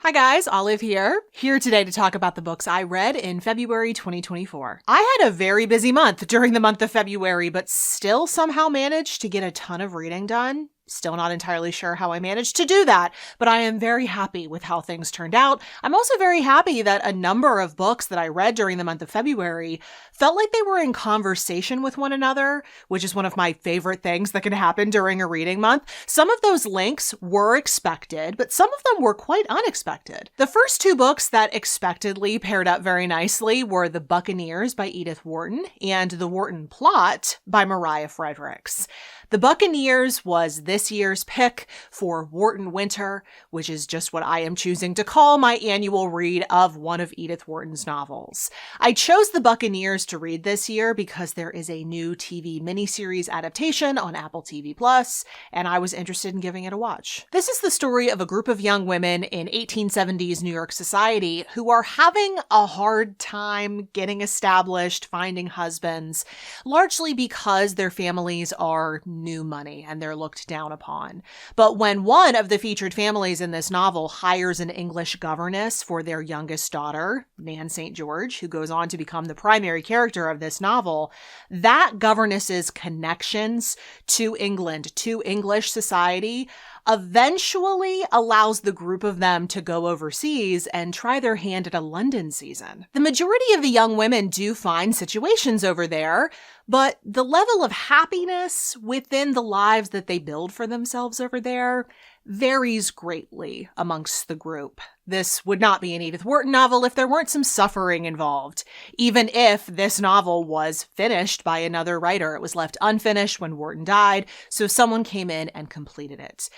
Hi guys, Olive here today to talk about the books I read in February 2024. I had a very busy month during the month of February, but still somehow managed to get a ton of reading done. Still not entirely sure how I managed to do that, but I am very happy with how things turned out. I'm also very happy that a number of books that I read during the month of February felt like they were in conversation with one another, which is one of my favorite things that can happen during a reading month. Some of those links were expected, but some of them were quite unexpected. The first two books that expectedly paired up very nicely were The Buccaneers by Edith Wharton and The Wharton Plot by Mariah Fredericks. The Buccaneers was this year's pick for Wharton Winter, which is just what I am choosing to call my annual read of one of Edith Wharton's novels. I chose The Buccaneers to read this year because there is a new TV miniseries adaptation on Apple TV+, and I was interested in giving it a watch. This is the story of a group of young women in 1870s New York society who are having a hard time getting established, finding husbands, largely because their families are new money and they're looked down upon. But when one of the featured families in this novel hires an English governess for their youngest daughter, Nan St. George, who goes on to become the primary character of this novel, that governess's connections to England, to English society, eventually allows the group of them to go overseas and try their hand at a London season. The majority of the young women do find situations over there, but the level of happiness within the lives that they build for themselves over there varies greatly amongst the group. This would not be an Edith Wharton novel if there weren't some suffering involved. Even if this novel was finished by another writer, it was left unfinished when Wharton died, so someone came in and completed it.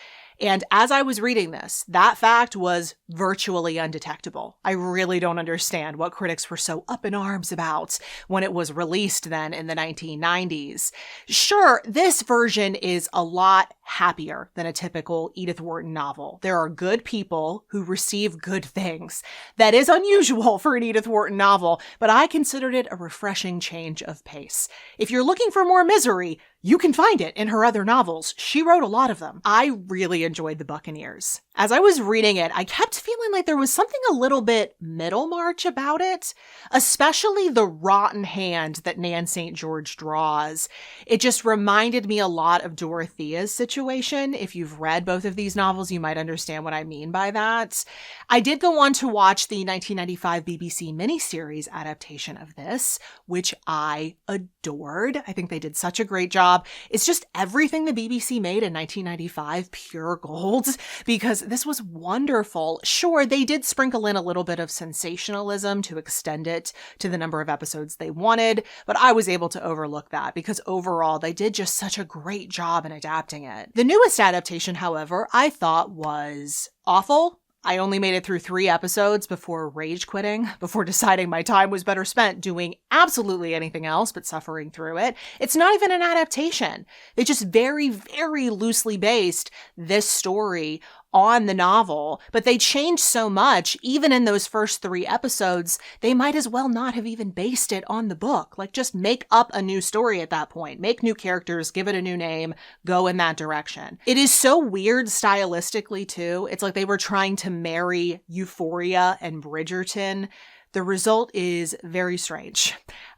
And as I was reading this, that fact was virtually undetectable. I really don't understand what critics were so up in arms about when it was released then in the 1990s. Sure, this version is a lot happier than a typical Edith Wharton novel. There are good people who receive good things. That is unusual for an Edith Wharton novel, but I considered it a refreshing change of pace. If you're looking for more misery, you can find it in her other novels. She wrote a lot of them. I really enjoyed The Buccaneers. As I was reading it, I kept feeling like there was something a little bit Middlemarch about it, especially the rotten hand that Nan St. George draws. It just reminded me a lot of Dorothea's situation. If you've read both of these novels, you might understand what I mean by that. I did go on to watch the 1995 BBC miniseries adaptation of this, which I adored. I think they did such a great job. It's just everything the BBC made in 1995, pure gold, because this was wonderful. Sure, they did sprinkle in a little bit of sensationalism to extend it to the number of episodes they wanted, but I was able to overlook that because overall they did just such a great job in adapting it. The newest adaptation, however, I thought was awful. I only made it through 3 episodes before rage quitting, before deciding my time was better spent doing absolutely anything else but suffering through it. It's not even an adaptation. They just very, very loosely based this story on the novel, but they changed so much, even in those first 3 episodes, they might as well not have even based it on the book. Like, just make up a new story at that point. Make new characters, give it a new name, go in that direction. It is so weird stylistically, too. It's like they were trying to marry Euphoria and Bridgerton. The result is very strange.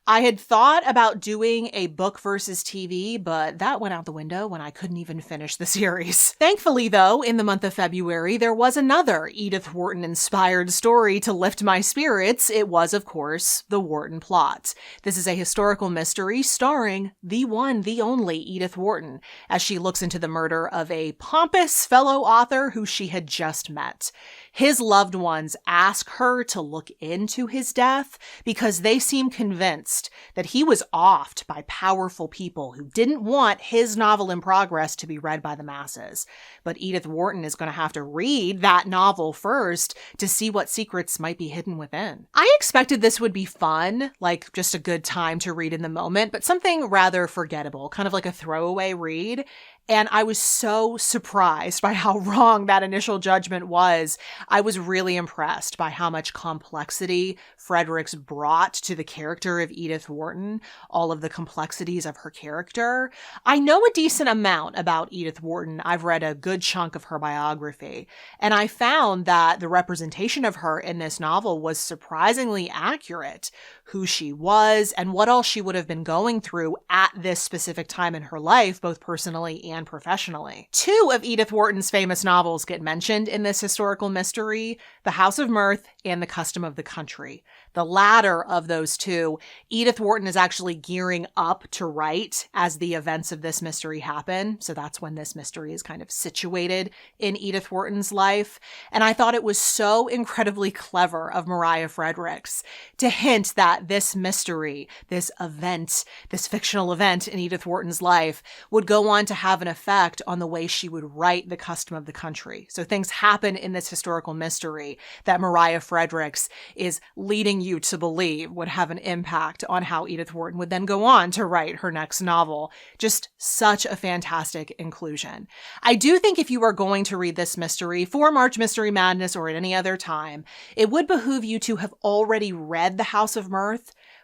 I had thought about doing a book versus TV, but that went out the window when I couldn't even finish the series. Thankfully, though, in the month of February, there was another Edith Wharton-inspired story to lift my spirits. It was, of course, The Wharton Plot. This is a historical mystery starring the one, the only Edith Wharton, as she looks into the murder of a pompous fellow author who she had just met. His loved ones ask her to look into his death because they seem convinced that he was offed by powerful people who didn't want his novel in progress to be read by the masses. But Edith Wharton is going to have to read that novel first to see what secrets might be hidden within. I expected this would be fun, like just a good time to read in the moment, but something rather forgettable, kind of like a throwaway read. And I was so surprised by how wrong that initial judgment was. I was really impressed by how much complexity Fredericks brought to the character of Edith Wharton, all of the complexities of her character. I know a decent amount about Edith Wharton. I've read a good chunk of her biography, and I found that the representation of her in this novel was surprisingly accurate. Who she was and what all she would have been going through at this specific time in her life, both personally and professionally. Two of Edith Wharton's famous novels get mentioned in this historical mystery, The House of Mirth and The Custom of the Country. The latter of those two, Edith Wharton is actually gearing up to write as the events of this mystery happen. So that's when this mystery is kind of situated in Edith Wharton's life. And I thought it was so incredibly clever of Mariah Fredericks to hint that this mystery, this event, this fictional event in Edith Wharton's life would go on to have an effect on the way she would write The Custom of the Country. So things happen in this historical mystery that Mariah Fredericks is leading you to believe would have an impact on how Edith Wharton would then go on to write her next novel. Just such a fantastic inclusion. I do think if you are going to read this mystery for March Mystery Madness or at any other time, it would behoove you to have already read The House of Mirth.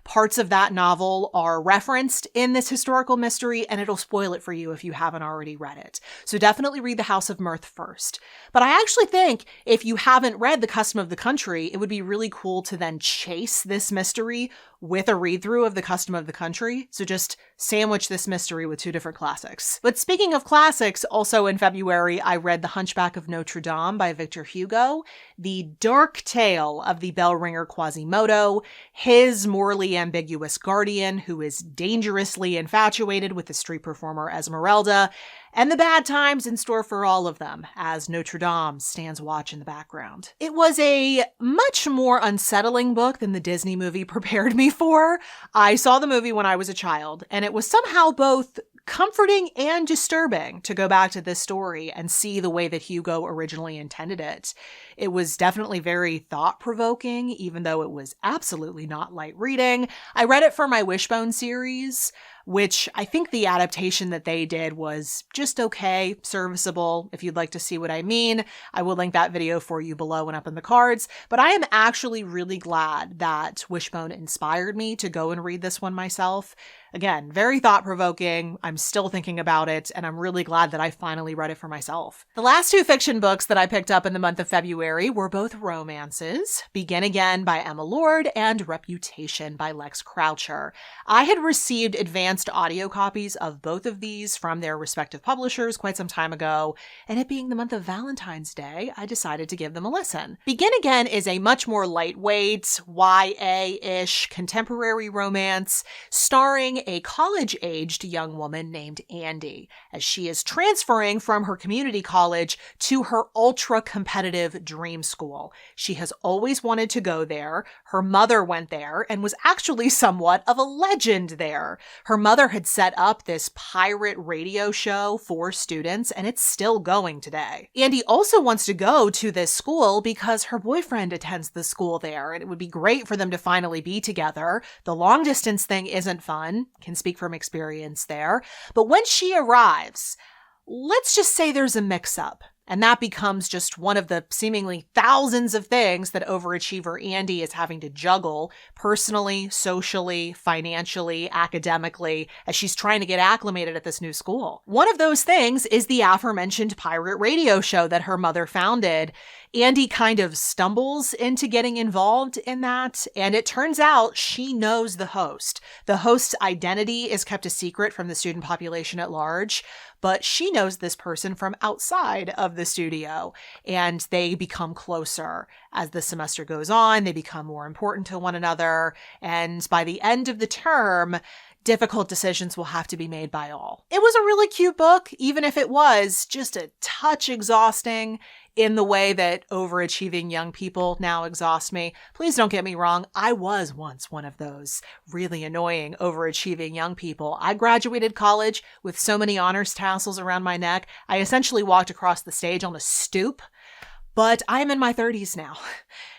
Parts of that novel are referenced in this historical mystery, and it'll spoil it for you if you haven't already read it. So definitely read The House of Mirth first. But I actually think if you haven't read The Custom of the Country, it would be really cool to then chase this mystery with a read-through of The Custom of the Country. So just sandwich this mystery with two different classics. But speaking of classics, also in February, I read The Hunchback of Notre Dame by Victor Hugo, the dark tale of the bell ringer Quasimodo, his morally ambiguous guardian who is dangerously infatuated with the street performer Esmeralda, and the bad times in store for all of them as Notre Dame stands watch in the background. It was a much more unsettling book than the Disney movie prepared me for. I saw the movie when I was a child, and it was somehow both comforting and disturbing to go back to this story and see the way that Hugo originally intended it. It was definitely very thought-provoking, even though it was absolutely not light reading. I read it for my Wishbone series, which I think the adaptation that they did was just okay, serviceable. If you'd like to see what I mean, I will link that video for you below and up in the cards. But I am actually really glad that Wishbone inspired me to go and read this one myself. Again, very thought-provoking. I'm still thinking about it, and I'm really glad that I finally read it for myself. The last two fiction books that I picked up in the month of February were both romances, Begin Again by Emma Lord and Reputation by Lex Croucher. I had received advanced audio copies of both of these from their respective publishers quite some time ago, and it being the month of Valentine's Day, I decided to give them a listen. Begin Again is a much more lightweight, YA-ish contemporary romance starring a college-aged young woman named Andy, as she is transferring from her community college to her ultra-competitive dream school. She has always wanted to go there. Her mother went there and was actually somewhat of a legend there. Her mother had set up this pirate radio show for students, and it's still going today. Andy also wants to go to this school because her boyfriend attends the school there, and it would be great for them to finally be together. The long-distance thing isn't fun. Can speak from experience there. But when she arrives, let's just say there's a mix-up. And that becomes just one of the seemingly thousands of things that overachiever Andy is having to juggle personally, socially, financially, academically, as she's trying to get acclimated at this new school. One of those things is the aforementioned pirate radio show that her mother founded. Andy kind of stumbles into getting involved in that, and it turns out she knows the host. The host's identity is kept a secret from the student population at large, but she knows this person from outside of the studio, and they become closer. As the semester goes on, they become more important to one another, and by the end of the term, difficult decisions will have to be made by all. It was a really cute book, even if it was just a touch exhausting in the way that overachieving young people now exhaust me. Please don't get me wrong. I was once one of those really annoying, overachieving young people. I graduated college with so many honors tassels around my neck. I essentially walked across the stage on a stoop, but I'm in my 30s now.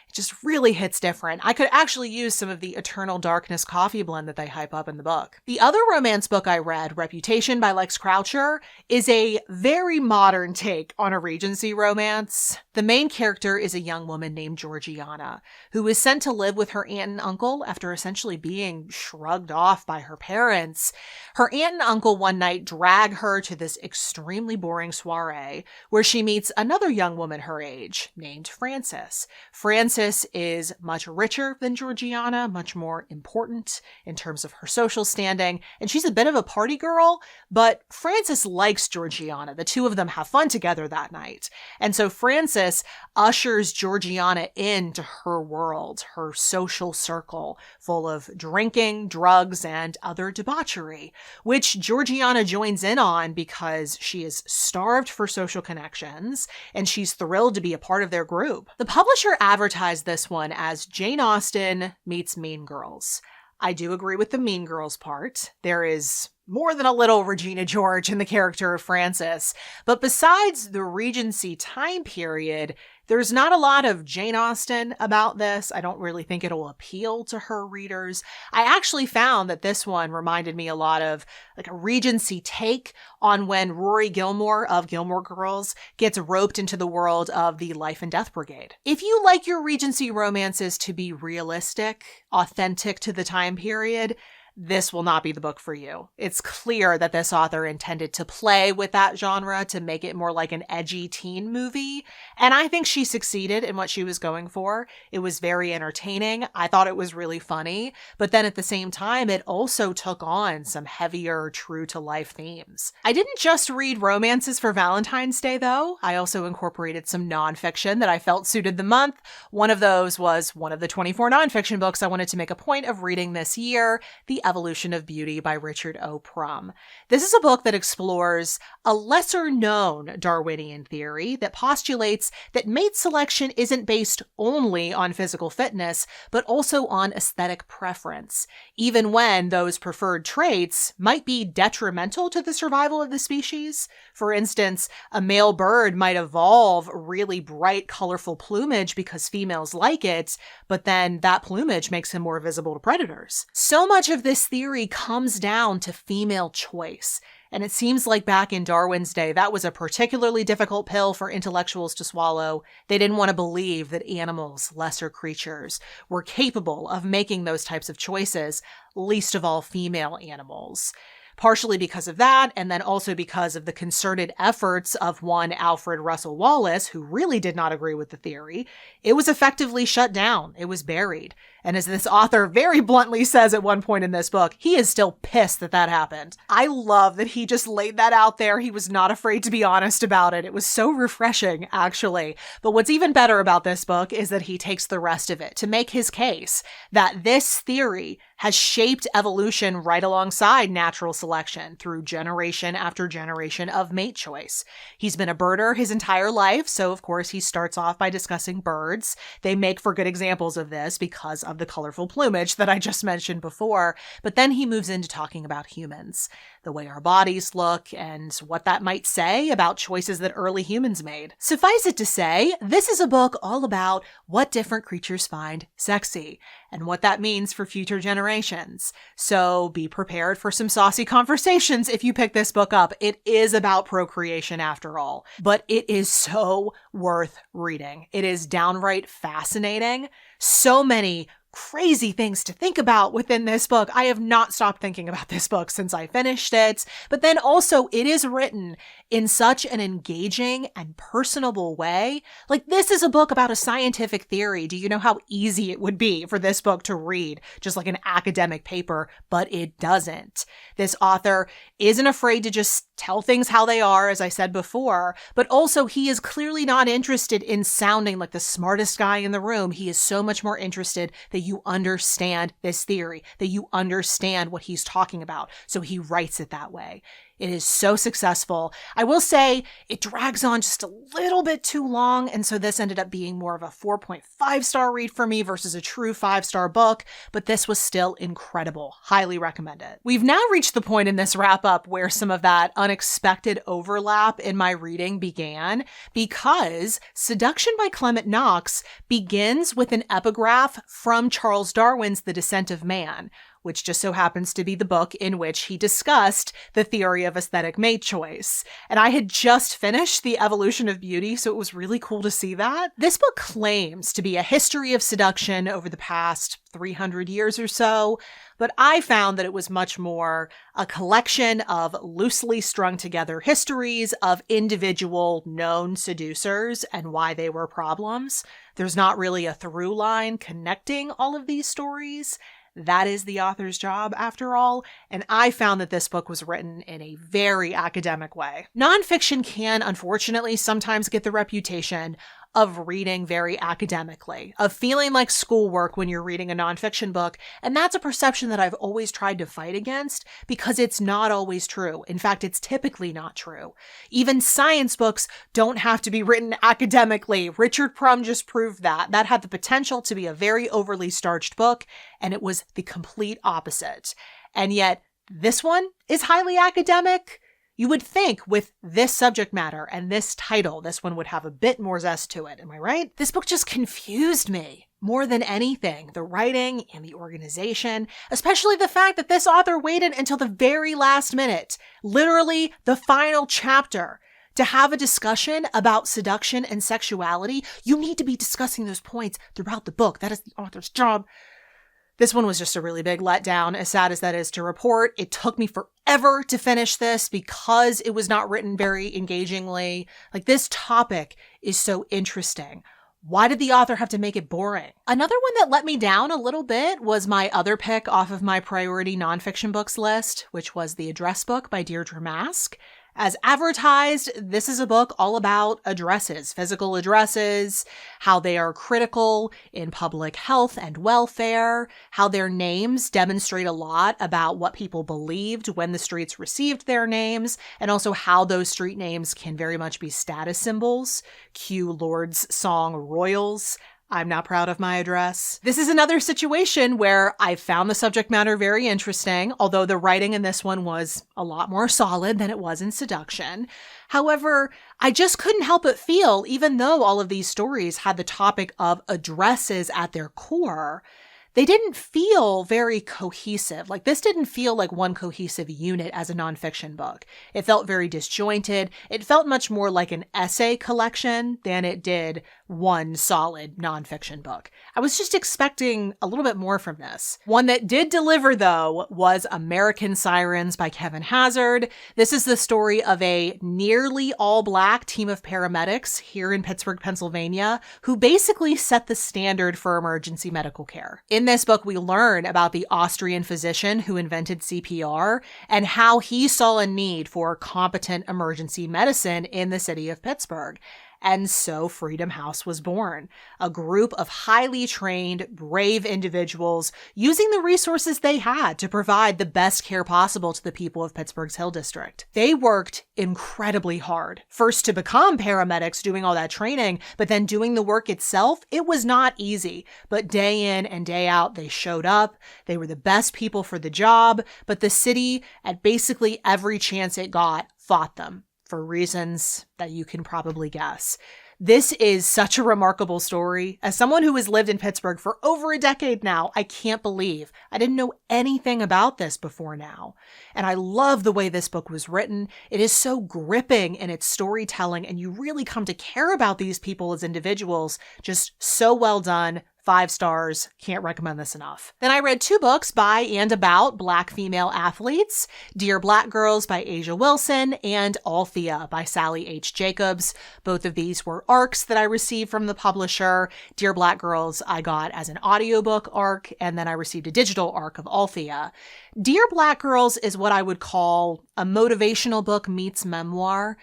It just really hits different. I could actually use some of the Eternal Darkness coffee blend that they hype up in the book. The other romance book I read, Reputation by Lex Croucher, is a very modern take on a Regency romance. The main character is a young woman named Georgiana, who is sent to live with her aunt and uncle after essentially being shrugged off by her parents. Her aunt and uncle one night drag her to this extremely boring soiree where she meets another young woman her age named Frances. Frances is much richer than Georgiana, much more important in terms of her social standing, and she's a bit of a party girl, but Frances likes Georgiana. The two of them have fun together that night. And so Frances ushers Georgiana into her world, her social circle, full of drinking, drugs, and other debauchery, which Georgiana joins in on because she is starved for social connections, and she's thrilled to be a part of their group. The publisher advertised this one as Jane Austen meets Mean Girls. I do agree with the Mean Girls part. There is more than a little Regina George in the character of Frances, but besides the Regency time period, there's not a lot of Jane Austen about this. I don't really think it'll appeal to her readers. I actually found that this one reminded me a lot of like a Regency take on when Rory Gilmore of Gilmore Girls gets roped into the world of the Life and Death Brigade. If you like your Regency romances to be realistic, authentic to the time period, this will not be the book for you. It's clear that this author intended to play with that genre to make it more like an edgy teen movie, and I think she succeeded in what she was going for. It was very entertaining. I thought it was really funny, but then at the same time, it also took on some heavier, true-to-life themes. I didn't just read romances for Valentine's Day, though. I also incorporated some nonfiction that I felt suited the month. One of those was one of the 24 nonfiction books I wanted to make a point of reading this year, The Evolution of Beauty by Richard O. Prum. This is a book that explores a lesser-known Darwinian theory that postulates that mate selection isn't based only on physical fitness, but also on aesthetic preference, even when those preferred traits might be detrimental to the survival of the species. For instance, a male bird might evolve really bright, colorful plumage because females like it, but then that plumage makes him more visible to predators. So much of this theory comes down to female choice. And it seems like back in Darwin's day, that was a particularly difficult pill for intellectuals to swallow. They didn't want to believe that animals, lesser creatures, were capable of making those types of choices, least of all female animals. Partially because of that, and then also because of the concerted efforts of one Alfred Russel Wallace, who really did not agree with the theory, it was effectively shut down. It was buried. And as this author very bluntly says at one point in this book, he is still pissed that that happened. I love that he just laid that out there. He was not afraid to be honest about it. It was so refreshing, actually. But what's even better about this book is that he takes the rest of it to make his case that this theory has shaped evolution right alongside natural selection through generation after generation of mate choice. He's been a birder his entire life, so of course he starts off by discussing birds. They make for good examples of this because of the colorful plumage that I just mentioned before, but then he moves into talking about humans, the way our bodies look, and what that might say about choices that early humans made. Suffice it to say, this is a book all about what different creatures find sexy, and what that means for future generations. So be prepared for some saucy conversations if you pick this book up. It is about procreation after all, but it is so worth reading. It is downright fascinating. So many crazy things to think about within this book. I have not stopped thinking about this book since I finished it, but then also it is written in such an engaging and personable way. Like, this is a book about a scientific theory. Do you know how easy it would be for this book to read, just like an academic paper? But it doesn't. This author isn't afraid to just tell things how they are, as I said before, but also he is clearly not interested in sounding like the smartest guy in the room. He is so much more interested that you understand this theory, that you understand what he's talking about. So he writes it that way. It is so successful. I will say it drags on just a little bit too long, and so this ended up being more of a 4.5-star read for me versus a true 5-star book, but this was still incredible. Highly recommend it. We've now reached the point in this wrap-up where some of that unexpected overlap in my reading began, because Seduction by Clement Knox begins with an epigraph from Charles Darwin's The Descent of Man, which just so happens to be the book in which he discussed the theory of aesthetic mate choice. And I had just finished The Evolution of Beauty, so it was really cool to see that. This book claims to be a history of seduction over the past 300 years or so, but I found that it was much more a collection of loosely strung together histories of individual known seducers and why they were problems. There's not really a through line connecting all of these stories. That is the author's job, after all, and I found that this book was written in a very academic way. Nonfiction can, unfortunately, sometimes get the reputation of reading very academically, of feeling like schoolwork when you're reading a nonfiction book, and that's a perception that I've always tried to fight against because it's not always true. In fact, it's typically not true. Even science books don't have to be written academically. Richard Prum just proved that. That had the potential to be a very overly starched book, and it was the complete opposite. And yet, this one is highly academic. You would think with this subject matter and this title, this one would have a bit more zest to it. Am I right? This book just confused me more than anything. The writing and the organization, especially the fact that this author waited until the very last minute, literally the final chapter, to have a discussion about seduction and sexuality. You need to be discussing those points throughout the book. That is the author's job. This one was just a really big letdown, as sad as that is to report. It took me forever to finish this because it was not written very engagingly. Like, this topic is so interesting. Why did the author have to make it boring? Another one that let me down a little bit was my other pick off of my priority nonfiction books list, which was The Address Book by Deirdre Mask. As advertised, this is a book all about addresses, physical addresses, how they are critical in public health and welfare, how their names demonstrate a lot about what people believed when the streets received their names, and also how those street names can very much be status symbols. Cue Lord's song Royals. I'm not proud of my address. This is another situation where I found the subject matter very interesting, although the writing in this one was a lot more solid than it was in Seduction. However, I just couldn't help but feel, even though all of these stories had the topic of addresses at their core, they didn't feel very cohesive. Like, this didn't feel like one cohesive unit as a nonfiction book. It felt very disjointed. It felt much more like an essay collection than it did one solid nonfiction book. I was just expecting a little bit more from this. One that did deliver, though, was American Sirens by Kevin Hazard. This is the story of a nearly all-Black team of paramedics here in Pittsburgh, Pennsylvania, who basically set the standard for emergency medical care. In this book, we learn about the Austrian physician who invented CPR and how he saw a need for competent emergency medicine in the city of Pittsburgh. And so Freedom House was born, a group of highly trained, brave individuals using the resources they had to provide the best care possible to the people of Pittsburgh's Hill District. They worked incredibly hard, first to become paramedics doing all that training, but then doing the work itself. It was not easy, but day in and day out, they showed up. They were the best people for the job, but the city, at basically every chance it got, fought them, for reasons that you can probably guess. This is such a remarkable story. As someone who has lived in Pittsburgh for over a decade now, I can't believe I didn't know anything about this before now. And I love the way this book was written. It is so gripping in its storytelling, and you really come to care about these people as individuals. Just so well done. 5 stars. Can't recommend this enough. Then I read 2 books by and about Black female athletes, Dear Black Girls by Asia Wilson and Althea by Sally H. Jacobs. Both of these were ARCs that I received from the publisher. Dear Black Girls I got as an audiobook ARC, and then I received a digital ARC of Althea. Dear Black Girls is what I would call a motivational book meets memoir.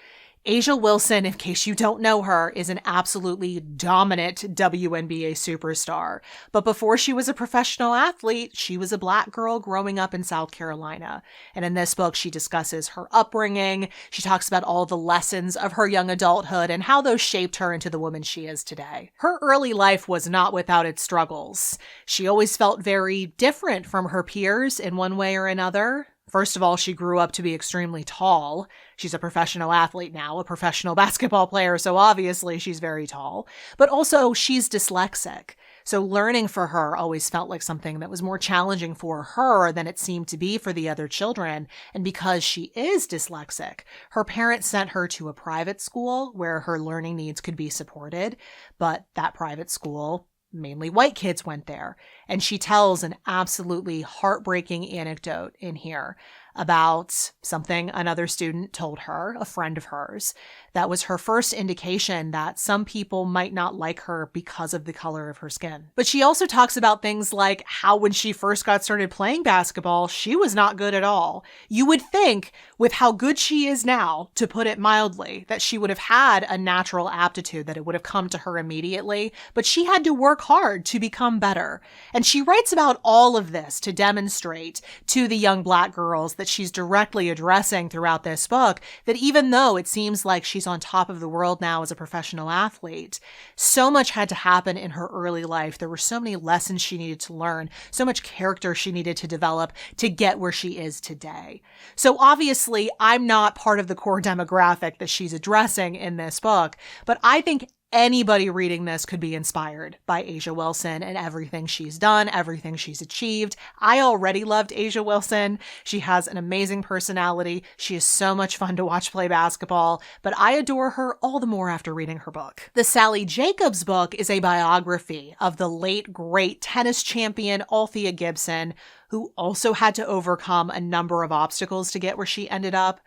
A'ja Wilson, in case you don't know her, is an absolutely dominant WNBA superstar. But before she was a professional athlete, she was a Black girl growing up in South Carolina. And in this book, she discusses her upbringing. She talks about all the lessons of her young adulthood and how those shaped her into the woman she is today. Her early life was not without its struggles. She always felt very different from her peers in one way or another. First of all, she grew up to be extremely tall. She's a professional athlete now, a professional basketball player, so obviously she's very tall. But also, she's dyslexic. So learning for her always felt like something that was more challenging for her than it seemed to be for the other children. And because she is dyslexic, her parents sent her to a private school where her learning needs could be supported. But that private school, mainly white kids went there. And she tells an absolutely heartbreaking anecdote in here about something another student told her, a friend of hers. That was her first indication that some people might not like her because of the color of her skin. But she also talks about things like how when she first got started playing basketball, she was not good at all. You would think, with how good she is now, to put it mildly, that she would have had a natural aptitude, that it would have come to her immediately, but she had to work hard to become better. And she writes about all of this to demonstrate to the young Black girls that she's directly addressing throughout this book, that even though it seems like she's on top of the world now as a professional athlete, so much had to happen in her early life. There were so many lessons she needed to learn, so much character she needed to develop to get where she is today. So obviously, I'm not part of the core demographic that she's addressing in this book, but I think anybody reading this could be inspired by A'ja Wilson and everything she's done, everything she's achieved. I already loved A'ja Wilson. She has an amazing personality. She is so much fun to watch play basketball, but I adore her all the more after reading her book. The Sally Jacobs book is a biography of the late, great tennis champion Althea Gibson, who also had to overcome a number of obstacles to get where she ended up.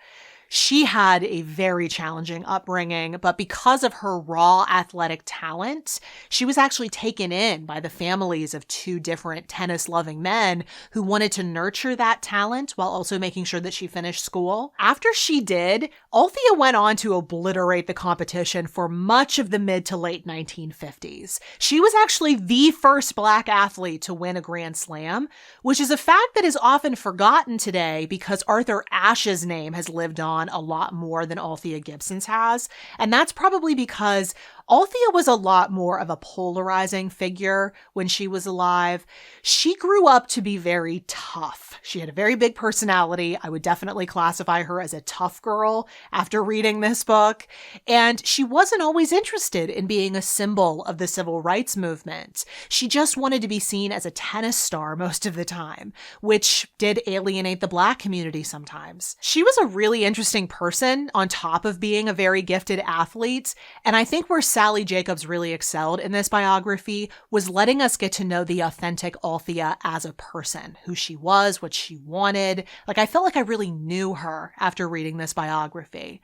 She had a very challenging upbringing, but because of her raw athletic talent, she was actually taken in by the families of two different tennis-loving men who wanted to nurture that talent while also making sure that she finished school. After she did, Althea went on to obliterate the competition for much of the mid to late 1950s. She was actually the first Black athlete to win a Grand Slam, which is a fact that is often forgotten today because Arthur Ashe's name has lived on a lot more than Althea Gibson's has. And that's probably because Althea was a lot more of a polarizing figure when she was alive. She grew up to be very tough. She had a very big personality. I would definitely classify her as a tough girl after reading this book. And she wasn't always interested in being a symbol of the civil rights movement. She just wanted to be seen as a tennis star most of the time, which did alienate the Black community sometimes. She was a really interesting person on top of being a very gifted athlete. And I think where Sally Jacobs really excelled in this biography was letting us get to know the authentic Althea as a person, who she was, what she wanted. Like, I felt like I really knew her after reading this biography.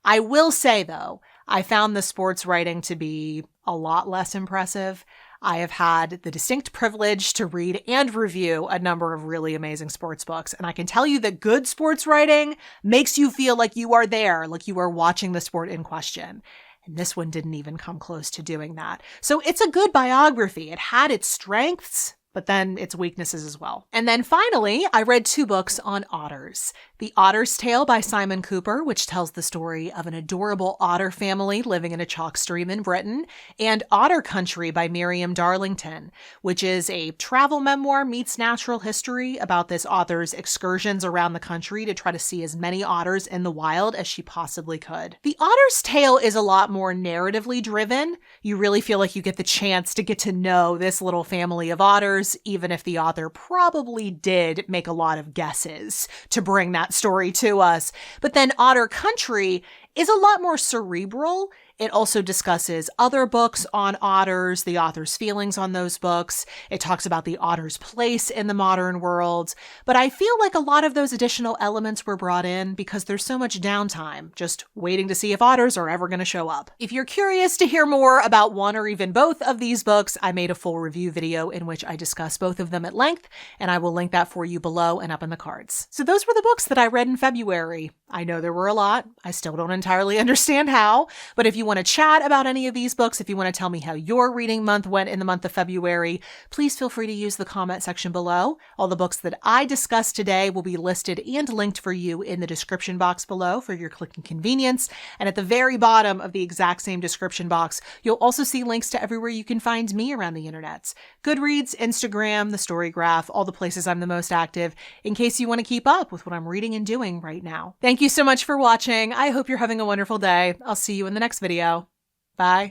I will say, though, I found the sports writing to be a lot less impressive. I have had the distinct privilege to read and review a number of really amazing sports books, and I can tell you that good sports writing makes you feel like you are there, like you are watching the sport in question. And this one didn't even come close to doing that. So it's a good biography. It had its strengths, but then its weaknesses as well. And then finally, I read 2 books on otters. The Otter's Tale by Simon Cooper, which tells the story of an adorable otter family living in a chalk stream in Britain, and Otter Country by Miriam Darlington, which is a travel memoir meets natural history about this author's excursions around the country to try to see as many otters in the wild as she possibly could. The Otter's Tale is a lot more narratively driven. You really feel like you get the chance to get to know this little family of otters, even if the author probably did make a lot of guesses to bring that story to us. But then Otter Country is a lot more cerebral. It also discusses other books on otters, the author's feelings on those books. It talks about the otter's place in the modern world. But I feel like a lot of those additional elements were brought in because there's so much downtime, just waiting to see if otters are ever going to show up. If you're curious to hear more about one or even both of these books, I made a full review video in which I discuss both of them at length, and I will link that for you below and up in the cards. So those were the books that I read in February. I know there were a lot. I still don't entirely understand how, but if you want to chat about any of these books, if you want to tell me how your reading month went in the month of February, please feel free to use the comment section below. All the books that I discussed today will be listed and linked for you in the description box below for your clicking convenience. And at the very bottom of the exact same description box, you'll also see links to everywhere you can find me around the internet. Goodreads, Instagram, the Storygraph, all the places I'm the most active, in case you want to keep up with what I'm reading and doing right now. Thank you so much for watching. I hope you're having a wonderful day. I'll see you in the next video. Bye.